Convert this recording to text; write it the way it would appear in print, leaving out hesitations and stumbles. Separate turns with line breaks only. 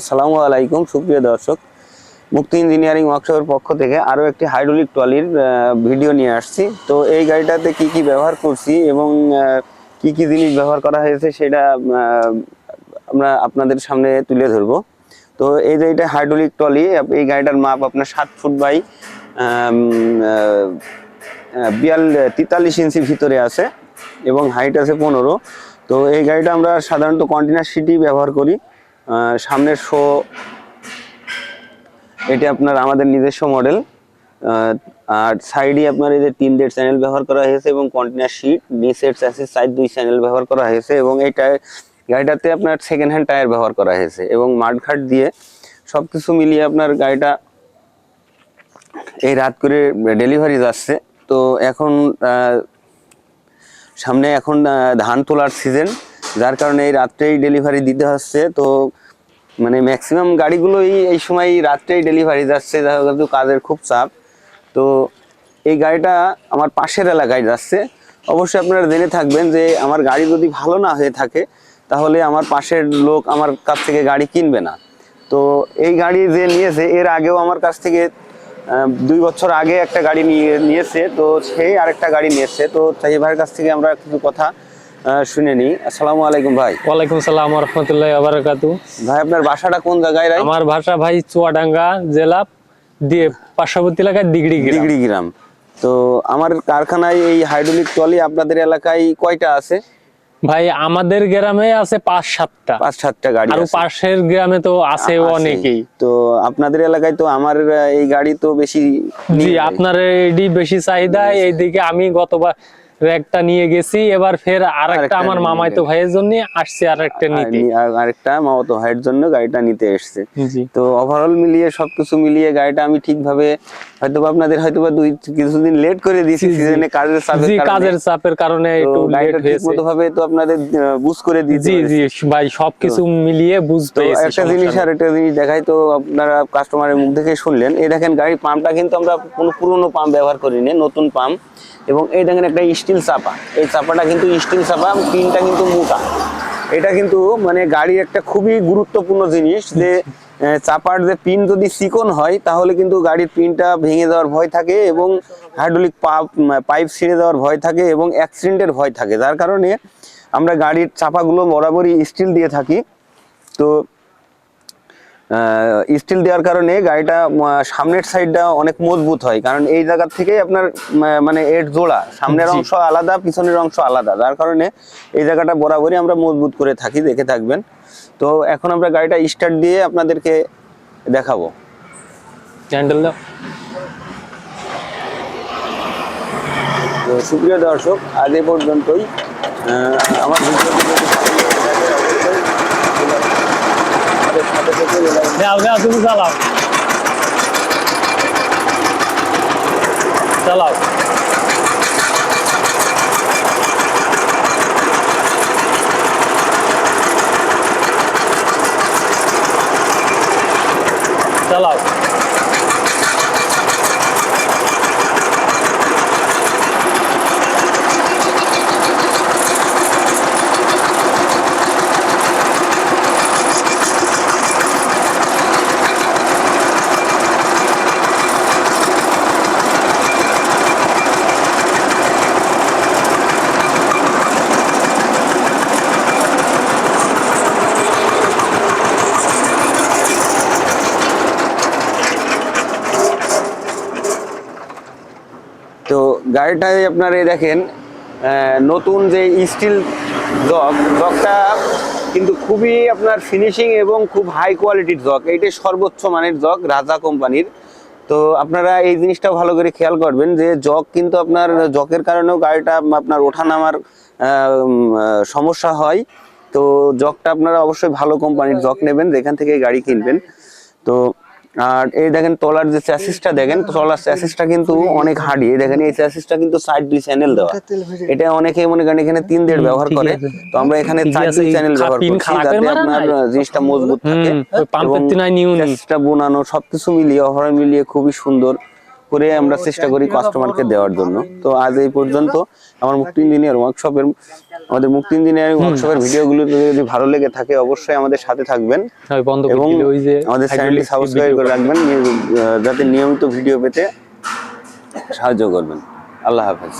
আসসালামু আলাইকুম সুপ্রিয় দর্শক, মুক্তি ইঞ্জিনিয়ারিং ওয়ার্কশপের পক্ষ থেকে আরও একটি হাইড্রোলিক ট্রলির ভিডিও নিয়ে আসছি। তো এই গাড়িটাতে কি কি ব্যবহার করছি এবং কি কি জিনিস ব্যবহার করা হয়েছে সেটা আমরা আপনাদের সামনে তুলে ধরবো। তো এই যে এটা হাইড্রোলিক ট্রলি, এই গাড়িটার মাপ আপনার 7 ফুট বাই 43 ইঞ্চি ভিতরে আছে এবং হাইট আছে 15। তো এই গাড়িটা আমরা সাধারণত কন্টেনার সিটই ব্যবহার করি। সামনের শো এটা আপনার আমাদের নিজস্ব মডেল, আর সাইডে আপনার এই যে 3 ডেড চ্যানেল ব্যবহার করা হয়েছে এবং কন্টেনার সিট নিচের চ্যাসিস সাইড 2 চ্যানেল ব্যবহার করা হয়েছে এবং এই গাড়িটাতে আপনার সেকেন্ড হ্যান্ড টায়ার ব্যবহার করা হয়েছে এবং মাঠঘাট দিয়ে সবকিছু মিলিয়ে আপনার গাড়িটা এই রাত করে ডেলিভারি যাচ্ছে। তো এখন সামনে এখন ধান তোলার সিজন, যার কারণে এই রাত্রেই ডেলিভারি দিতে হচ্ছে। তো মানে ম্যাক্সিমাম গাড়িগুলোই এই সময় রাত্রেই ডেলিভারি যাচ্ছে, যেহেতু কাজের খুব চাপ। তো এই গাড়িটা আমার পাশের এলাকায় যাচ্ছে। অবশ্যই আপনারা জেনে থাকবেন যে আমার গাড়ি যদি ভালো না হয়ে থাকে তাহলে আমার পাশের লোক আমার কাছ থেকে গাড়ি কিনবে না। তো এই গাড়ি যে নিয়েছে, এর আগেও আমার কাছ থেকে 2 বছর আগে একটা গাড়ি নিয়েছে, তো সেই আরেকটা গাড়ি নিয়েছে। তো সেই ভাইয়ের কাছ থেকে আমরা কিছু কথা শুনে নিই। আসসালামু আলাইকুম ভাই।
ওয়ালাইকুম আসসালাম ওয়া রাহমাতুল্লাহি ওয়া বারাকাতুহু।
ভাই আপনার বাসাটা কোন জায়গায়?
আমার ভাষা ভাই চুয়াডাঙ্গা জেলা দিয়ে পার্শ্ববর্তী এলাকায় দিগড়ি
গ্রাম। তো আমার কারখানায় এই হাইড্রোলিক ট্রলি আপনাদের এলাকায় কয়টা আছে?
ভাই আমাদের গ্রামে আছে 5-7টা
গাড়ি,
আর পাশের গ্রামে তো আছে অনেকেই।
তো আপনাদের এলাকায় তো আমার এই গাড়ি তো বেশি,
জি আপনার এডি বেশি চাহিদা। এইদিকে আমি গতবার একটা নিয়ে গেছি, এবার ফের আরেকটা আমার মামাতো ভাইয়ের জন্য আসছে
আরেকটা মামাতো ভাইয়ের জন্য গাড়িটা নিতে এসেছে। তো ওভারঅল মিলিয়ে সবকিছু মিলিয়ে গাড়িটা আমি ঠিকভাবে হয়তোবা আপনাদের হয়তোবা কিছুদিন লেট করে দিয়েছি সিজনে কাজের চাপের কারণে একটু লেট হয়েছে। ঠিকমতো ভাবে তো আপনাদের বুঝ করে দিয়েছি।
জি ভাই সবকিছু মিলিয়ে বুঝতে
একটা জিনিস আর একটা জিনিস দেখাই, তো আপনারা কাস্টমারের মুখ দেখে শুনলেন। এই দেখেন গাড়ির পাম্পটা কিন্তু আমরা কোনো পুরনো পাম্প ব্যবহার করিনি, নতুন পাম্প। এবং এই দেখেন একটা স্টিল চাপা, এই চাপাটা কিন্তু স্টিল চাপা, পিনটা কিন্তু মোটা। এটা কিন্তু মানে গাড়ির একটা খুবই গুরুত্বপূর্ণ জিনিস, যে চাপার যে পিন যদি চিকন হয় তাহলে কিন্তু গাড়ির পিনটা ভেঙে যাওয়ার ভয় থাকে এবং হাইড্রোলিক পাইপ ছিঁড়ে যাওয়ার ভয় থাকে এবং অ্যাক্সিডেন্টের ভয় থাকে। যার কারণে আমরা গাড়ির চাপাগুলো বরাবরই স্টিল দিয়ে থাকি। তো স্টিল দেওয়ার কারণে গাড়িটা সামনের সাইডটা অনেক মজবুত হয়, কারণ এই জায়গা থেকে আপনার মানে এর জোড়া, সামনের অংশ আলাদা পিছনের অংশ আলাদা, যার কারণে এই জায়গাটা বরাবরই আমরা মজবুত করে থাকি, দেখে থাকবেন। তো এখন আমরা গাড়িটা স্টার্ট দিয়ে আপনাদেরকে দেখাবো। তো সুপ্রিয় দর্শক, আজ এ পর্যন্তই। আমার
তুমি চালাও চালাও চালাও।
তো গাড়িটায় আপনার এই দেখেন নতুন যে স্টিল জগটা কিন্তু খুবই আপনার ফিনিশিং এবং খুব হাই কোয়ালিটির জগ। এইটাই সর্বোচ্চ মানের জগ, রাজা কোম্পানির। তো আপনারা এই জিনিসটা ভালো করে খেয়াল করবেন যে জগ কিন্তু আপনার জগের কারণেও গাড়িটা আপনার ওঠা নামার সমস্যা হয়। তো জগটা আপনারা অবশ্যই ভালো কোম্পানির জগ নেবেন যেখান থেকে গাড়ি কিনবেন। তো আর এই দেখেন তলার যে চ্যাসিসটা দেখেন, তলার চ্যাসিসটা কিন্তু অনেক হার্ডি। এই দেখেন এই চ্যাসিসটা কিন্তু সাইড 2 চ্যানেল দেওয়া। এটা অনেকে মনে করেন এখানে 3 ডেড ব্যবহার করে, তো আমরা এখানে 4 চ্যানেল ব্যবহার করছি যাতে আপনার জিনিসটা মজবুত থাকে। চ্যাসিসটা বোনানো সবকিছু মিলিয়ে ওভারঅল মিলিয়ে খুবই সুন্দর। করে আমরা চেষ্টা করি কাস্টমারকে দেওয়ার জন্য। তো আজ এই পর্যন্ত আমার মুক্তি ইঞ্জিনিয়ার ওয়ার্কশপের আমাদের মুক্তি ইঞ্জিনিয়ারিং ওয়ার্কশপের ভিডিওগুলো যদি ভালো লেগে থাকে অবশ্যই আমাদের সাথে থাকবেন এবং আমাদের চ্যানেলটি সাবস্ক্রাইব করে রাখবেন যাতে নিয়মিত ভিডিও পেতে সাহায্য করবেন। আল্লাহ হাফেজ।